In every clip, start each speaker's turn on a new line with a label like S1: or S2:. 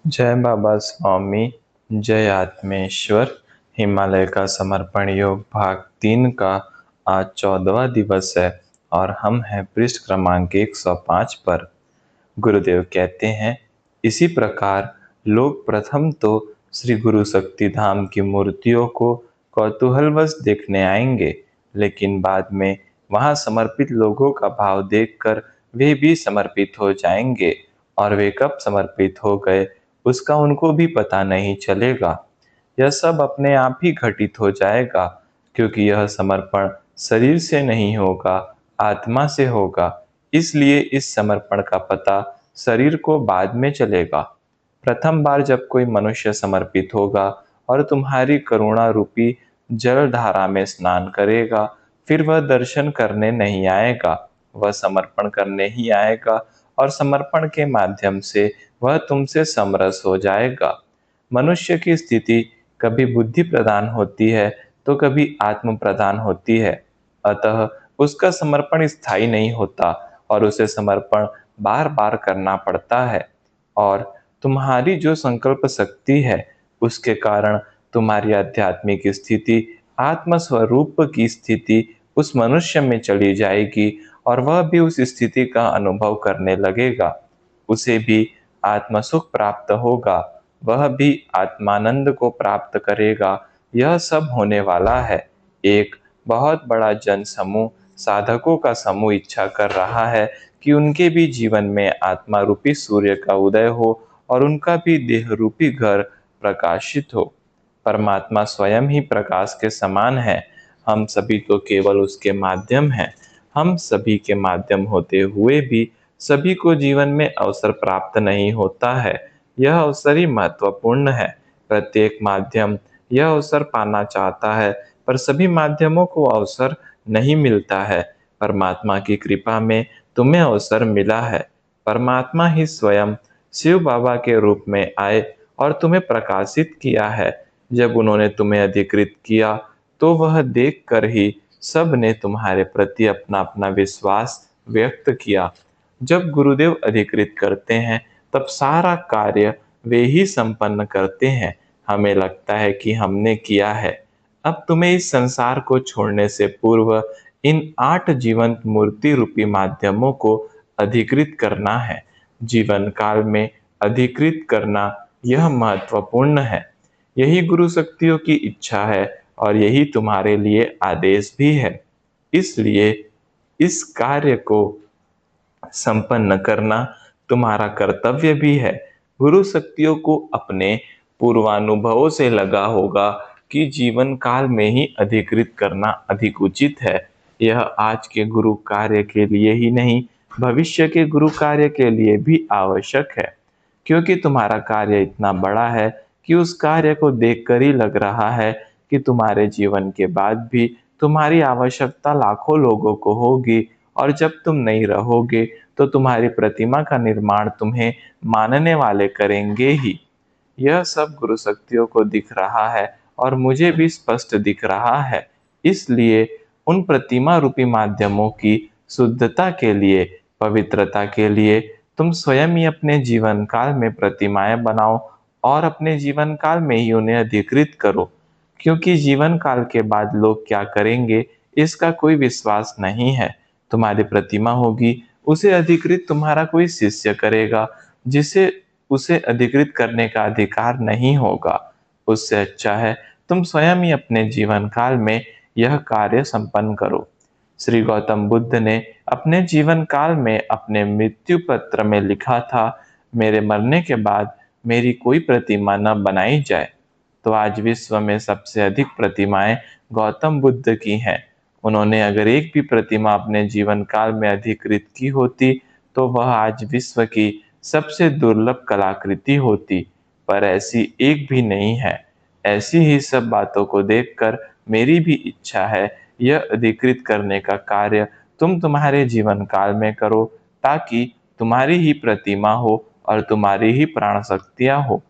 S1: जय बाबा स्वामी, जय आत्मेश्वर। हिमालय का समर्पण योग भाग 3 का आज 14वां दिवस है और हम हैं पृष्ठ क्रमांक 105 पर। गुरुदेव कहते हैं, इसी प्रकार लोग प्रथम तो श्री गुरु शक्तिधाम की मूर्तियों को कौतूहलवश देखने आएंगे, लेकिन बाद में वहां समर्पित लोगों का भाव देखकर वे भी समर्पित हो जाएंगे और वे कब समर्पित हो गए उसका उनको भी पता नहीं चलेगा। यह सब अपने आप ही घटित हो जाएगा, क्योंकि यह समर्पण शरीर से नहीं होगा, आत्मा से होगा। इसलिए इस समर्पण का पता शरीर को बाद में चलेगा। प्रथम बार जब कोई मनुष्य समर्पित होगा और तुम्हारी करुणा रूपी जल धारा में स्नान करेगा, फिर वह दर्शन करने नहीं आएगा, वह समर्पण करने ही आएगा और समर्पण के माध्यम से वह तुमसे समरस हो जाएगा। मनुष्य की स्थिति कभी बुद्धि प्रदान होती है तो कभी आत्म प्रदान होती है। अतः उसका समर्पण स्थायी नहीं होता और उसे समर्पण बार बार करना पड़ता है। और तुम्हारी जो संकल्प शक्ति है, उसके कारण तुम्हारी आध्यात्मिक स्थिति, आत्मस्वरूप की स्थिति उस मनुष्य में चली जाएगी और वह भी उस स्थिति का अनुभव करने लगेगा। उसे भी आत्मसुख प्राप्त होगा, वह भी आत्मानंद को प्राप्त करेगा। यह सब होने वाला है। एक बहुत बड़ा जन समूह, साधकों का समूह इच्छा कर रहा है कि उनके भी जीवन में आत्मा रूपी सूर्य का उदय हो और उनका भी देह रूपी घर प्रकाशित हो। परमात्मा स्वयं ही प्रकाश के समान है। हम सभी तो केवल उसके माध्यम हैं। हम सभी के माध्यम होते हुए भी सभी को जीवन में अवसर प्राप्त नहीं होता है। यह अवसर ही महत्वपूर्ण है। प्रत्येक माध्यम यह अवसर पाना चाहता है, पर सभी माध्यमों को अवसर नहीं मिलता है। परमात्मा की कृपा में तुम्हें अवसर मिला है। परमात्मा ही स्वयं शिव बाबा के रूप में आए और तुम्हें प्रकाशित किया है। जब उन्होंने तुम्हें अधिकृत किया तो वह देखकर ही सब ने तुम्हारे प्रति अपना अपना विश्वास व्यक्त किया। जब गुरुदेव अधिकृत करते हैं तब सारा कार्य वे ही संपन्न करते हैं। हमें लगता है कि हमने किया है। अब तुम्हें इस संसार को छोड़ने से पूर्व इन 8 जीवंत मूर्ति रूपी माध्यमों को अधिकृत करना है। जीवन काल में अधिकृत करना यह महत्वपूर्ण है। यही गुरु शक्तियों की इच्छा है और यही तुम्हारे लिए आदेश भी है। इसलिए इस कार्य को संपन्न करना तुम्हारा कर्तव्य भी है। गुरु शक्तियों को अपने पूर्वानुभवों से लगा होगा कि जीवन काल में ही अधिकृत करना अधिक उचित है। यह आज के गुरु कार्य के लिए ही नहीं, भविष्य के गुरु कार्य के लिए भी आवश्यक है। क्योंकि तुम्हारा कार्य इतना बड़ा है कि उस कार्य को देखकर ही लग रहा है कि तुम्हारे जीवन के बाद भी तुम्हारी आवश्यकता लाखों लोगों को होगी और जब तुम नहीं रहोगे तो तुम्हारी प्रतिमा का निर्माण तुम्हें मानने वाले करेंगे ही। यह सब गुरु शक्तियों को दिख रहा है और मुझे भी स्पष्ट दिख रहा है। इसलिए उन प्रतिमा रूपी माध्यमों की शुद्धता के लिए, पवित्रता के लिए तुम स्वयं ही अपने जीवन काल में प्रतिमाएं बनाओ और अपने जीवन काल में ही उन्हें अधिकृत करो। क्योंकि जीवन काल के बाद लोग क्या करेंगे इसका कोई विश्वास नहीं है। तुम्हारी प्रतिमा होगी, उसे अधिकृत तुम्हारा कोई शिष्य करेगा जिसे उसे अधिकृत करने का अधिकार नहीं होगा। उससे अच्छा है तुम स्वयं ही अपने जीवन काल में यह कार्य संपन्न करो। श्री गौतम बुद्ध ने अपने जीवन काल में अपने मृत्यु पत्र में लिखा था, मेरे मरने के बाद मेरी कोई प्रतिमा न बनाई जाए। तो आज विश्व में सबसे अधिक प्रतिमाएं गौतम बुद्ध की हैं। उन्होंने अगर एक भी प्रतिमा अपने जीवन काल में अधिकृत की होती तो वह आज विश्व की सबसे दुर्लभ कलाकृति होती, पर ऐसी एक भी नहीं है। ऐसी ही सब बातों को देखकर मेरी भी इच्छा है यह अधिकृत करने का कार्य तुम तुम्हारे जीवन काल में करो, ताकि तुम्हारी ही प्रतिमा हो और तुम्हारी ही प्राण शक्तियां हो।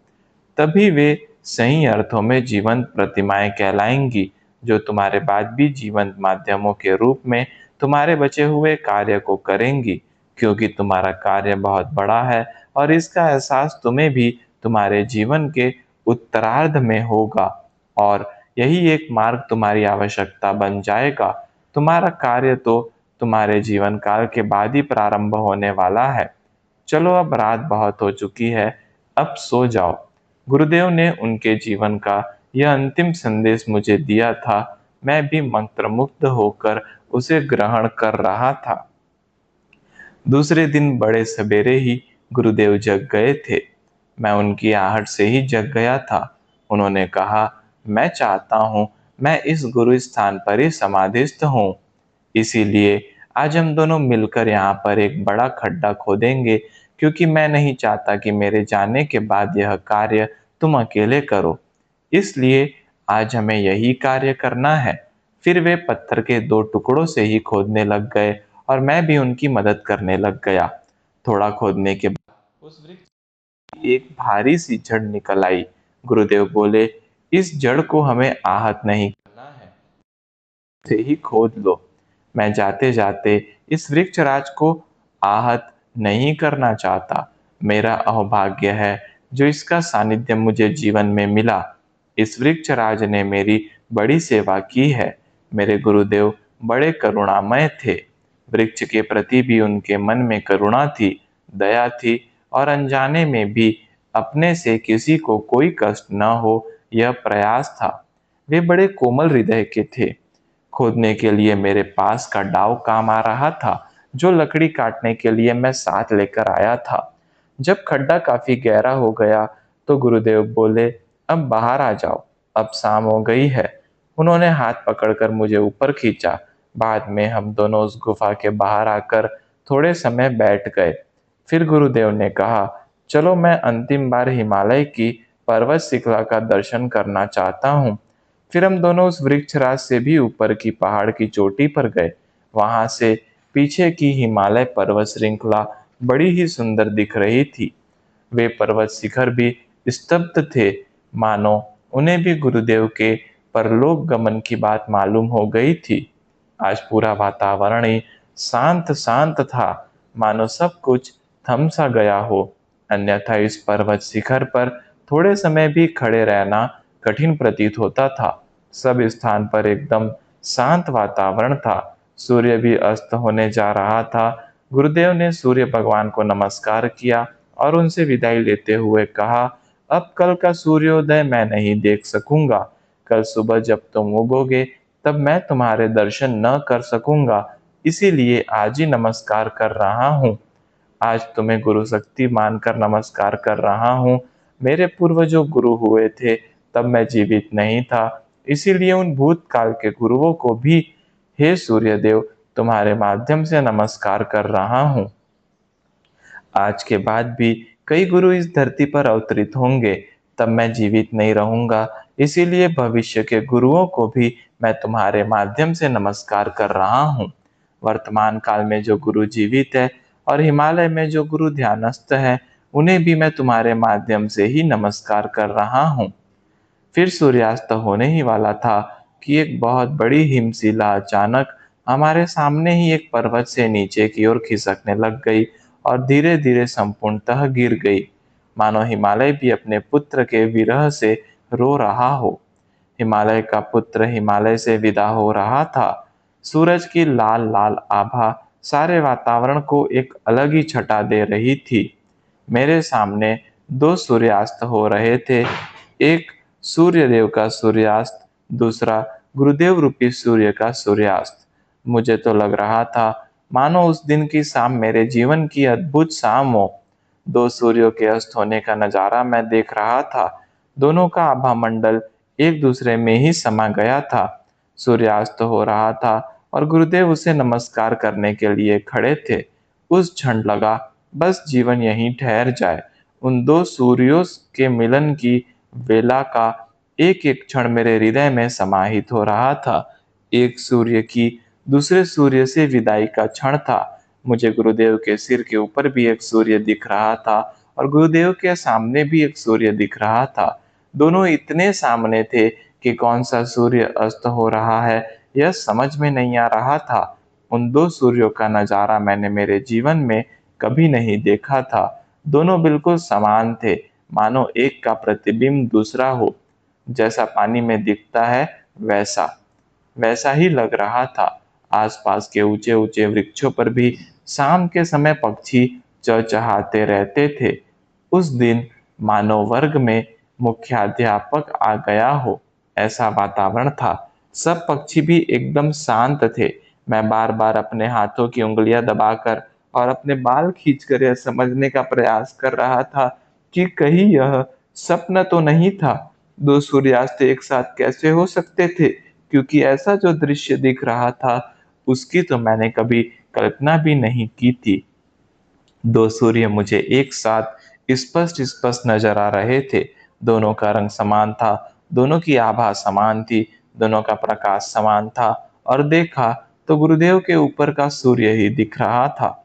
S1: तभी वे सही अर्थों में जीवंत प्रतिमाएं कहलाएंगी, जो तुम्हारे बाद भी जीवंत माध्यमों के रूप में तुम्हारे बचे हुए कार्य को करेंगी। क्योंकि तुम्हारा कार्य बहुत बड़ा है और इसका एहसास तुम्हें भी तुम्हारे जीवन के उत्तरार्ध में होगा और यही एक मार्ग तुम्हारी आवश्यकता बन जाएगा। तुम्हारा कार्य तो तुम्हारे जीवन काल के बाद ही प्रारंभ होने वाला है। चलो अब रात बहुत हो चुकी है, अब सो जाओ। गुरुदेव ने उनके जीवन का यह अंतिम संदेश मुझे दिया था। मैं भी मंत्रमुग्ध होकर उसे ग्रहण कर रहा था। दूसरे दिन बड़े सवेरे ही गुरुदेव जग गए थे। मैं उनकी आहट से ही जग गया था। उन्होंने कहा, मैं चाहता हूँ मैं इस गुरु स्थान पर ही समाधिस्थ हूँ। इसीलिए आज हम दोनों मिलकर यहाँ पर एक बड़ा खड्डा खोदेंगे, क्योंकि मैं नहीं चाहता कि मेरे जाने के बाद यह कार्य तुम अकेले करो। इसलिए आज हमें यही कार्य करना है। फिर वे पत्थर के दो टुकड़ों से ही खोदने लग गए और मैं भी उनकी मदद करने लग गया। थोड़ा खोदने के बाद उस वृक्ष की एक भारी सी जड़ निकल आई। गुरुदेव बोले, इस जड़ को हमें आहत नहीं करना है, से ही खोद लो। मैं जाते जाते इस वृक्षराज को आहत नहीं करना चाहता। मेरा अहोभाग्य है जो इसका सानिध्य मुझे जीवन में मिला। इस वृक्षराज ने मेरी बड़ी सेवा की है। मेरे गुरुदेव बड़े करुणामय थे। वृक्ष के प्रति भी उनके मन में करुणा थी, दया थी और अनजाने में भी अपने से किसी को कोई कष्ट न हो यह प्रयास था। वे बड़े कोमल हृदय के थे। खोदने के लिए मेरे पास का डाव काम आ रहा था, जो लकड़ी काटने के लिए मैं साथ लेकर आया था। जब खड्डा काफी गहरा हो गया तो गुरुदेव बोले, अब बाहर आ जाओ, अब शाम हो गई है। उन्होंने हाथ पकड़कर मुझे ऊपर खींचा। बाद में हम दोनों उस गुफा के बाहर आकर थोड़े समय बैठ गए। फिर गुरुदेव ने कहा, चलो मैं अंतिम बार हिमालय की पर्वत श्रृंखला का दर्शन करना चाहता हूँ। फिर हम दोनों उस वृक्षराज से भी ऊपर की पहाड़ की चोटी पर गए। वहां से पीछे की हिमालय पर्वत श्रृंखला बड़ी ही सुंदर दिख रही थी। वे पर्वत शिखर भी स्तब्ध थे, मानो उन्हें भी गुरुदेव के परलोक गमन की बात मालूम हो गई थी। आज पूरा वातावरण ही शांत शांत था, मानो सब कुछ थम सा गया हो। अन्यथा इस पर्वत शिखर पर थोड़े समय भी खड़े रहना कठिन प्रतीत होता था। सब स्थान पर एकदम शांत वातावरण था। सूर्य भी अस्त होने जा रहा था। गुरुदेव ने सूर्य भगवान को नमस्कार किया और उनसे विदाई लेते हुए कहा, अब कल का सूर्योदय मैं नहीं देख सकूंगा। कल सुबह जब तुम उगोगे तब मैं तुम्हारे दर्शन न कर सकूंगा। इसीलिए आज ही नमस्कार कर रहा हूँ। आज तुम्हें गुरु शक्ति मानकर नमस्कार कर रहा हूँ। मेरे पूर्वजों गुरु हुए थे तब मैं जीवित नहीं था, इसीलिए उन भूतकाल के गुरुओं को भी हे सूर्यदेव तुम्हारे माध्यम से नमस्कार कर रहा हूँ। आज के बाद भी कई गुरु इस धरती पर अवतरित होंगे, तब मैं जीवित नहीं रहूंगा। इसीलिए भविष्य के गुरुओं को भी मैं तुम्हारे माध्यम से नमस्कार कर रहा हूँ। वर्तमान काल में जो गुरु जीवित है और हिमालय में जो गुरु ध्यानस्थ है, उन्हें भी मैं तुम्हारे माध्यम से ही नमस्कार कर रहा हूँ। फिर सूर्यास्त होने ही वाला था कि एक बहुत बड़ी हिमशिला अचानक हमारे सामने ही एक पर्वत से नीचे की ओर खिसकने लग गई और धीरे धीरे संपूर्णतः गिर गई, मानो हिमालय भी अपने पुत्र के विरह से रो रहा हो। हिमालय का पुत्र हिमालय से विदा हो रहा था। सूरज की लाल लाल आभा सारे वातावरण को एक अलग ही छटा दे रही थी। मेरे सामने दो सूर्यास्त हो रहे थे, एक सूर्यदेव का सूर्यास्त, दूसरा गुरुदेव रूपी सूर्य का सूर्यास्त। मुझे तो लग रहा था मानो उस दिन की शाम मेरे जीवन की अद्भुत शाम हो। दो सूर्यों के अस्त होने का नजारा मैं देख रहा था। दोनों का आभा मंडल एक दूसरे में ही समा गया था। सूर्यास्त हो रहा था और गुरुदेव उसे नमस्कार करने के लिए खड़े थे। उस क्षण लगा बस जीवन यहीं ठहर जाए। उन दो सूर्यों के मिलन की वेला का एक एक क्षण मेरे हृदय में समाहित हो रहा था। एक सूर्य की दूसरे सूर्य से विदाई का क्षण था। मुझे गुरुदेव के सिर के ऊपर भी एक सूर्य दिख रहा था और गुरुदेव के सामने भी एक सूर्य दिख रहा था। दोनों इतने सामने थे कि कौन सा सूर्य अस्त हो रहा है यह समझ में नहीं आ रहा था। उन दो सूर्यों का नजारा मैंने मेरे जीवन में कभी नहीं देखा था। दोनों बिल्कुल समान थे, मानो एक का प्रतिबिंब दूसरा हो। जैसा पानी में दिखता है वैसा वैसा ही लग रहा था। आसपास के ऊंचे ऊंचे वृक्षों पर भी शाम के समय पक्षी चहचहाते रहते थे। उस दिन मानव वर्ग में मुख्याध्यापक आ गया हो, ऐसा वातावरण था। सब पक्षी भी एकदम शांत थे। मैं बार बार अपने हाथों की उंगलियां दबाकर और अपने बाल खींचकर यह समझने का प्रयास कर रहा था कि कहीं यह स्वप्न तो नहीं था। दो सूर्यास्त एक साथ कैसे हो सकते थे, क्योंकि ऐसा जो दृश्य दिख रहा था उसकी तो मैंने कभी कल्पना भी नहीं की थी। दो सूर्य मुझे एक साथ स्पष्ट स्पष्ट नजर आ रहे थे। दोनों का रंग समान था, दोनों की आभा समान थी, दोनों का प्रकाश समान था। और देखा तो गुरुदेव के ऊपर का सूर्य ही दिख रहा था।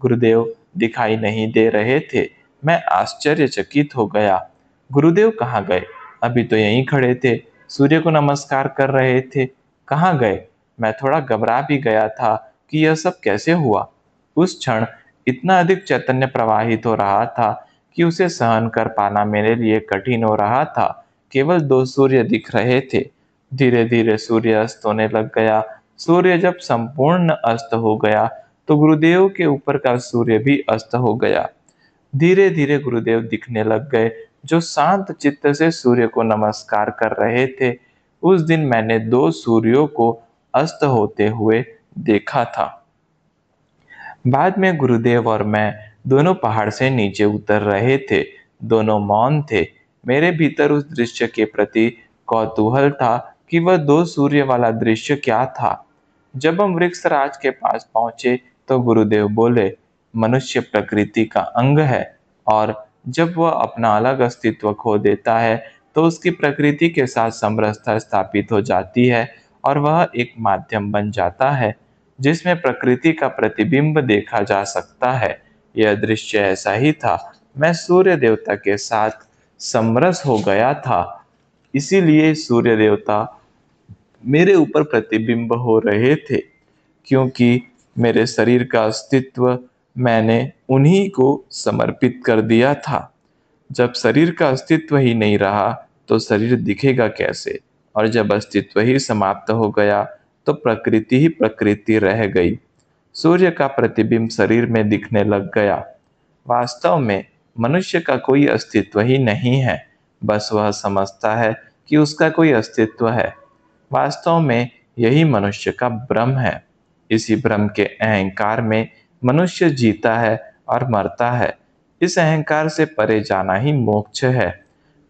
S1: गुरुदेव दिखाई नहीं दे रहे थे। मैं आश्चर्यचकित हो गया। गुरुदेव कहाँ गए? अभी तो यहीं खड़े थे, सूर्य को नमस्कार कर रहे थे। कहाँ गए? मैं थोड़ा घबरा भी गया था कि यह सब कैसे हुआ। उस क्षण इतना अधिक चैतन्य प्रवाहित हो रहा था कि उसे सहन कर पाना मेरे लिए कठिन हो रहा था। केवल दो सूर्य दिख रहे थे। धीरे धीरे सूर्य अस्त होने लग गया। सूर्य जब संपूर्ण अस्त हो गया तो गुरुदेव के ऊपर का सूर्य भी अस्त हो गया। धीरे धीरे गुरुदेव दिखने लग गए, जो शांत चित्त से सूर्य को नमस्कार कर रहे थे। उस दिन मैंने दो सूर्यों को अस्त होते हुए देखा था। बाद में गुरुदेव और मैं दोनों पहाड़ से नीचे उतर रहे थे। दोनों मौन थे। मेरे भीतर उस दृश्य के प्रति कौतूहल था कि वह दो सूर्य वाला दृश्य क्या था। जब हम वृक्षराज के पास पहुंचे तो गुरुदेव बोले, मनुष्य प्रकृति का अंग है, और जब वह अपना अलग अस्तित्व खो देता है तो उसकी प्रकृति के साथ समरसता स्थापित हो जाती है और वह एक माध्यम बन जाता है जिसमें प्रकृति का प्रतिबिंब देखा जा सकता है। यह दृश्य ऐसा ही था। मैं सूर्य देवता के साथ समरस हो गया था, इसीलिए सूर्य देवता मेरे ऊपर प्रतिबिंब हो रहे थे, क्योंकि मेरे शरीर का अस्तित्व मैंने उन्हीं को समर्पित कर दिया था। जब शरीर का अस्तित्व ही नहीं रहा तो शरीर दिखेगा कैसे? और जब अस्तित्व ही समाप्त हो गया तो प्रकृति ही प्रकृति रह गई। सूर्य का प्रतिबिंब शरीर में दिखने लग गया। वास्तव में मनुष्य का कोई अस्तित्व ही नहीं है, बस वह समझता है कि उसका कोई अस्तित्व है। वास्तव में यही मनुष्य का भ्रम है। इसी भ्रम के अहंकार में मनुष्य जीता है और मरता है। इस अहंकार से परे जाना ही मोक्ष है।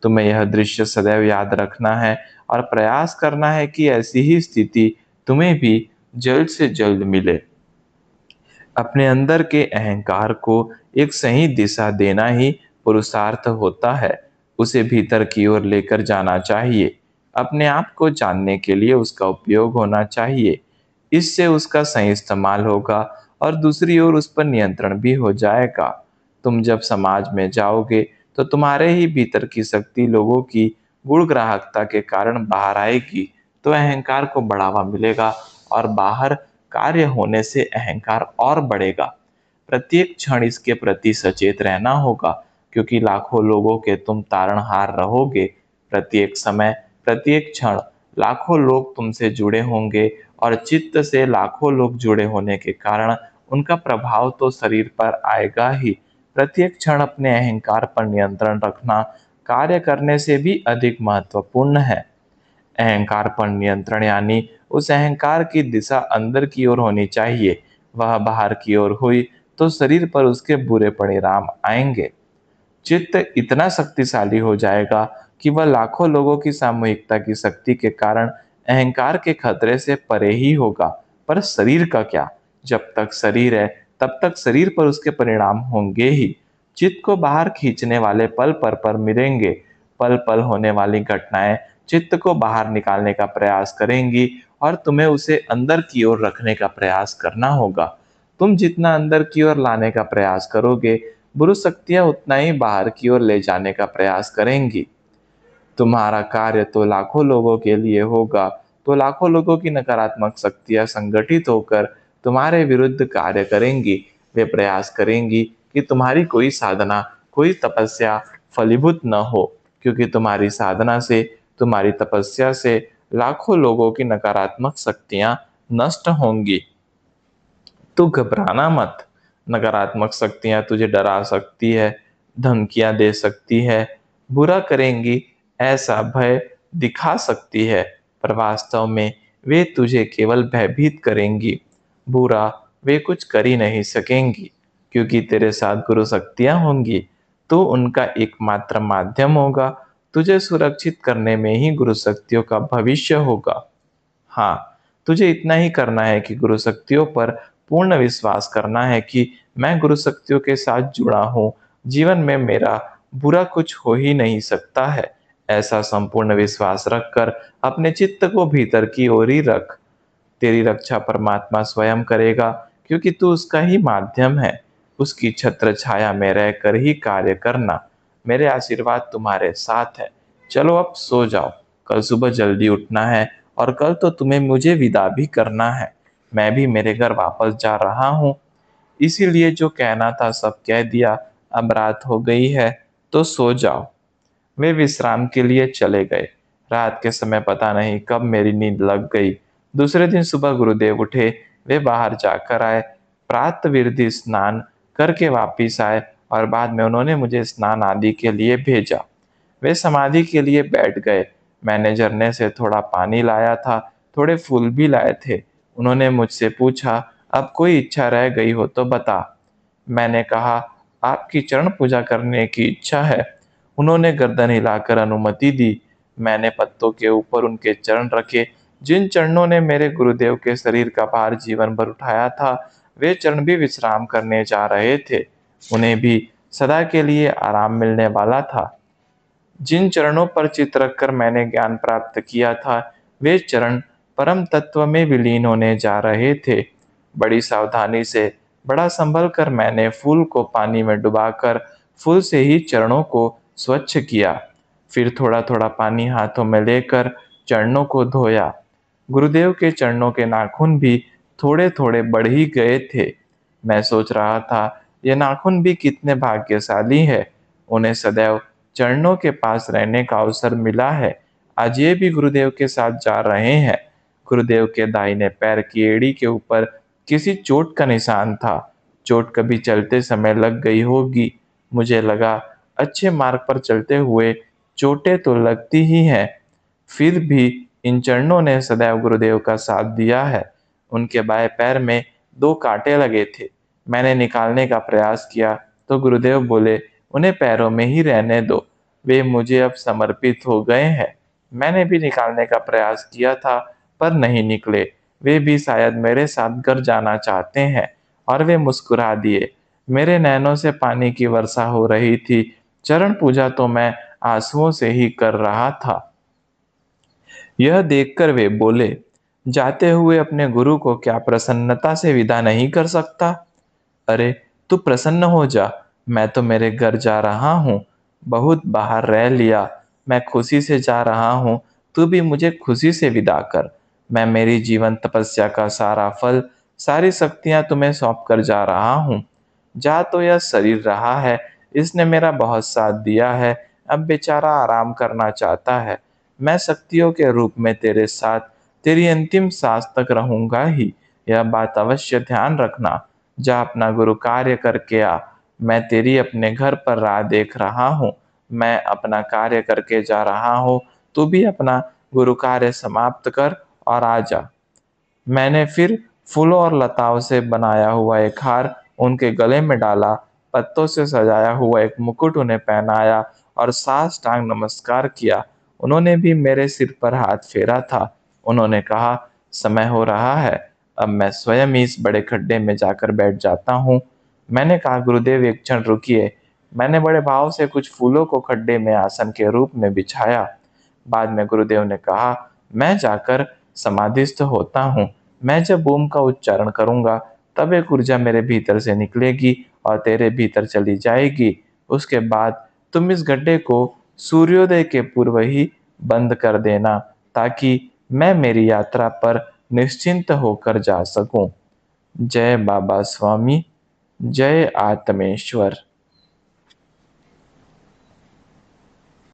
S1: तुम्हें यह दृश्य सदैव याद रखना है और प्रयास करना है कि ऐसी ही स्थिति तुम्हें भी जल्द से जल्द मिले। अपने अंदर के अहंकार को एक सही दिशा देना ही पुरुषार्थ होता है। उसे भीतर की ओर लेकर जाना चाहिए। अपने आप को जानने के लिए उसका उपयोग होना चाहिए। इससे उसका सही इस्तेमाल होगा और दूसरी ओर उस पर नियंत्रण भी हो जाएगा। तुम जब समाज में जाओगे तो तुम्हारे ही भीतर की शक्ति लोगों की गुण ग्राहकता के कारण बाहर आएगी, तो अहंकार को बढ़ावा मिलेगा और बाहर कार्य होने से अहंकार और बढ़ेगा। प्रत्येक क्षण इसके प्रति सचेत रहना होगा, क्योंकि लाखों लोगों के तुम तारणहार रहोगे। प्रत्येक समय, प्रत्येक क्षण लाखों लोग तुमसे जुड़े होंगे और चित्त से लाखों लोग जुड़े होने के कारण उनका प्रभाव तो शरीर पर आएगा ही। प्रत्येक क्षण अपने अहंकार पर नियंत्रण रखना कार्य करने से भी अधिक महत्वपूर्ण है। अहंकार पर नियंत्रण यानी उस अहंकार की दिशा अंदर की ओर होनी चाहिए। वह बाहर की ओर हुई तो शरीर पर उसके बुरे परिणाम आएंगे। चित्त इतना शक्तिशाली हो जाएगा कि वह लाखों लोगों की सामूहिकता की शक्ति के कारण अहंकार के खतरे से परे ही होगा। पर शरीर का क्या? जब तक शरीर है तब तक शरीर पर उसके परिणाम होंगे ही। चित्त को बाहर खींचने वाले पल पर मिलेंगे। पल पल होने वाली घटनाएं चित्त को बाहर निकालने का प्रयास करेंगी और तुम्हें उसे अंदर की ओर रखने का प्रयास करना होगा। तुम जितना अंदर की ओर लाने का प्रयास करोगे, बुरी शक्तियां उतना ही बाहर की ओर ले जाने का प्रयास करेंगी। तुम्हारा कार्य तो लाखों लोगों के लिए होगा, तो लाखों लोगों की नकारात्मक शक्तियां संगठित होकर तुम्हारे विरुद्ध कार्य करेंगी। वे प्रयास करेंगी कि तुम्हारी कोई साधना, कोई तपस्या, फलीभूत न हो, क्योंकि तुम्हारी साधना से, तुम्हारी तपस्या से लाखों लोगों की नकारात्मक शक्तियां नष्ट होंगी। तू घबराना मत। नकारात्मक शक्तियां तुझे डरा सकती है, धमकियां दे सकती है, बुरा करेंगी ऐसा भय दिखा सकती है, पर वास्तव में वे तुझे केवल भयभीत करेंगी। बुरा वे कुछ कर ही नहीं सकेंगी, क्योंकि तेरे साथ गुरु शक्तियां होंगी। तो उनका एकमात्र माध्यम होगा। तुझे सुरक्षित करने में ही गुरु शक्तियों का भविष्य होगा। हाँ, तुझे इतना ही करना है कि गुरु शक्तियों पर पूर्ण विश्वास करना है कि मैं गुरु शक्तियों के साथ जुड़ा हूँ। जीवन में मेरा बुरा कुछ हो ही नहीं सकता है। ऐसा संपूर्ण विश्वास रखकर अपने चित्त को भीतर की ओर ही रख। तेरी रक्षा परमात्मा स्वयं करेगा, क्योंकि तू उसका ही माध्यम है। उसकी छत्र छाया में रहकर ही कार्य करना। मेरे आशीर्वाद तुम्हारे साथ है। चलो अब सो जाओ। कल सुबह जल्दी उठना है, और कल तो तुम्हें मुझे विदा भी करना है। मैं भी मेरे घर वापस जा रहा हूँ। इसीलिए जो कहना था सब कह दिया। अब रात हो गई है, तो सो जाओ। वे विश्राम के लिए चले गए। रात के समय पता नहीं कब मेरी नींद लग गई। दूसरे दिन सुबह गुरुदेव उठे। वे बाहर जाकर आए, प्रातःविधि स्नान करके वापिस आए, और बाद में उन्होंने मुझे स्नान आदि के लिए भेजा। वे समाधि के लिए बैठ गए। मैंने झरने से थोड़ा पानी लाया था, थोड़े फूल भी लाए थे। उन्होंने मुझसे पूछा, अब कोई इच्छा रह गई हो तो बता। मैंने कहा, आपकी चरण पूजा करने की इच्छा है। उन्होंने गर्दन हिलाकर अनुमति दी। मैंने पत्तों के ऊपर उनके चरण रखे। जिन चरणों ने मेरे गुरुदेव के शरीर का भार जीवन भर उठाया था, वे चरण भी विश्राम करने जा रहे थे। उन्हें भी सदा के लिए आराम मिलने वाला था। जिन चरणों पर चित रखकर मैंने ज्ञान प्राप्त किया था, वे चरण परम तत्व में विलीन होने जा रहे थे। बड़ी सावधानी से, बड़ा संभल कर मैंने फूल को पानी में डुबाकर फूल से ही चरणों को स्वच्छ किया। फिर थोड़ा थोड़ा पानी हाथों में लेकर चरणों को धोया। गुरुदेव के चरणों के नाखून भी थोड़े थोड़े बढ़ ही गए थे। मैं सोच रहा था, ये नाखून भी कितने भाग्यशाली है। उन्हें सदैव चरणों के पास रहने का अवसर मिला है। आज ये भी गुरुदेव के साथ जा रहे हैं। गुरुदेव के दाहिने पैर की एड़ी के ऊपर किसी चोट का निशान था। चोट कभी चलते समय लग गई होगी। मुझे लगा, अच्छे मार्ग पर चलते हुए चोटें तो लगती ही हैं। फिर भी इन चरणों ने सदैव गुरुदेव का साथ दिया है। उनके बाएं पैर में 2 कांटे लगे थे। मैंने निकालने का प्रयास किया तो गुरुदेव बोले, उन्हें पैरों में ही रहने दो, वे मुझे अब समर्पित हो गए हैं। मैंने भी निकालने का प्रयास किया था, पर नहीं निकले। वे भी शायद मेरे साथ घर जाना चाहते हैं, और वे मुस्कुरा दिए। मेरे नैनों से पानी की वर्षा हो रही थी। चरण पूजा तो मैं आंसुओं से ही कर रहा था। यह देखकर वे बोले, जाते हुए अपने गुरु को क्या प्रसन्नता से विदा नहीं कर सकता? अरे, तू प्रसन्न हो जा। मैं तो मेरे घर जा रहा हूँ। बहुत बाहर रह लिया। मैं खुशी से जा रहा हूँ। तू भी मुझे खुशी से विदा कर। मैं मेरी जीवन तपस्या का सारा फल, सारी शक्तियाँ तुम्हें सौंप कर जा रहा हूँ। जा तो यह शरीर रहा है। इसने मेरा बहुत साथ दिया है। अब बेचारा आराम करना चाहता है। मैं शक्तियों के रूप में तेरे साथ तेरी अंतिम सांस तक रहूंगा ही। यह बात अवश्य ध्यान रखना। जा अपना गुरु कार्य करके आ। मैं तेरी अपने घर पर राह देख रहा हूँ। मैं अपना कार्य करके जा रहा हूँ। तू भी अपना गुरु कार्य समाप्त कर और आ जा। मैंने फिर फूलों और लताओं से बनाया हुआ एक हार उनके गले में डाला, पत्तों से सजाया हुआ एक मुकुट उन्हें पहनाया, और साष्टांग नमस्कार किया। उन्होंने भी मेरे सिर पर हाथ फेरा था। उन्होंने कहा, समय हो रहा है। अब मैं स्वयं ही इस बड़े खड्डे में जाकर बैठ जाता हूँ। मैंने कहा, गुरुदेव एक क्षण रुकिए। मैंने बड़े भाव से कुछ फूलों को खड्डे में आसन के रूप में बिछाया। बाद में गुरुदेव ने कहा, मैं जाकर समाधिस्थ होता हूँ। मैं जब ओम का उच्चारण करूंगा, तब एक ऊर्जा मेरे भीतर से निकलेगी और तेरे भीतर चली जाएगी। उसके बाद तुम इस गड्ढे को सूर्योदय के पूर्व ही बंद कर देना, ताकि मैं मेरी यात्रा पर निश्चिंत होकर जा सकूं। जय बाबा स्वामी। जय आत्मेश्वर।